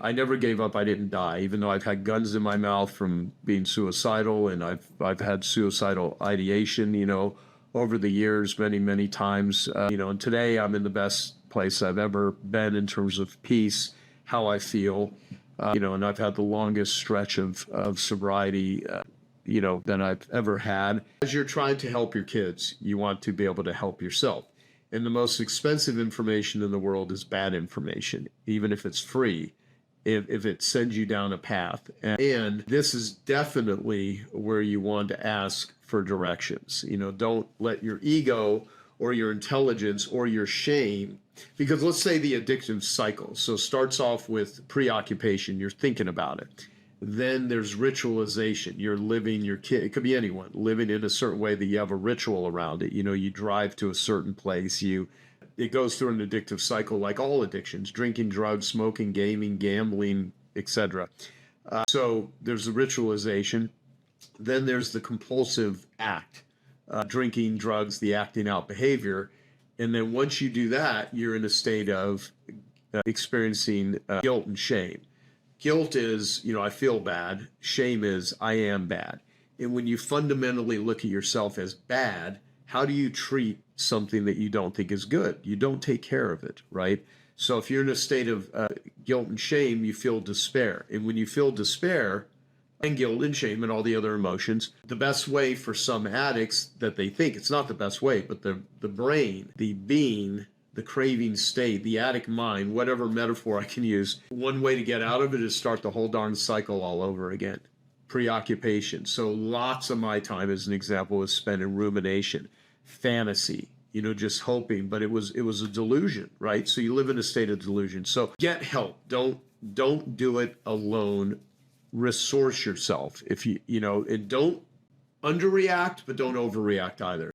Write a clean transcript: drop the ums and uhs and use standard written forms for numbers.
I never gave up. I didn't die, even though I've had guns in my mouth from being suicidal, and I've had suicidal ideation, over the years, many, many times, and today I'm in the best place I've ever been in terms of peace, how I feel, and I've had the longest stretch of sobriety, than I've ever had. As you're trying to help your kids, you want to be able to help yourself. And the most expensive information in the world is bad information, even if it's free, if it sends you down a path. And this is definitely where you want to ask for directions. Don't let your ego or your intelligence or your shame, because let's say the addictive cycle. So starts off with preoccupation, you're thinking about it. Then there's ritualization. You're living your kid, it could be anyone, living in a certain way that you have a ritual around it. You drive to a certain place, it goes through an addictive cycle like all addictions, drinking, drugs, smoking, gaming, gambling, etc. So there's the ritualization. Then there's the compulsive act, drinking, drugs, the acting out behavior. And then once you do that, you're in a state of experiencing guilt and shame. Guilt is, I feel bad. Shame is, I am bad. And when you fundamentally look at yourself as bad, how do you treat something that you don't think is good? You don't take care of it, right? So if you're in a state of guilt and shame, you feel despair. And when you feel despair and guilt and shame and all the other emotions, the best way for some addicts that they think, it's not the best way, but the brain, the being, the craving state, the addict mind, whatever metaphor I can use, one way to get out of it is start the whole darn cycle all over again. Preoccupation. So lots of my time, as an example, was spent in rumination, fantasy, just hoping, but it was a delusion, right? So you live in a state of delusion. So get help. Don't do it alone. Resource yourself. And don't underreact, but don't overreact either.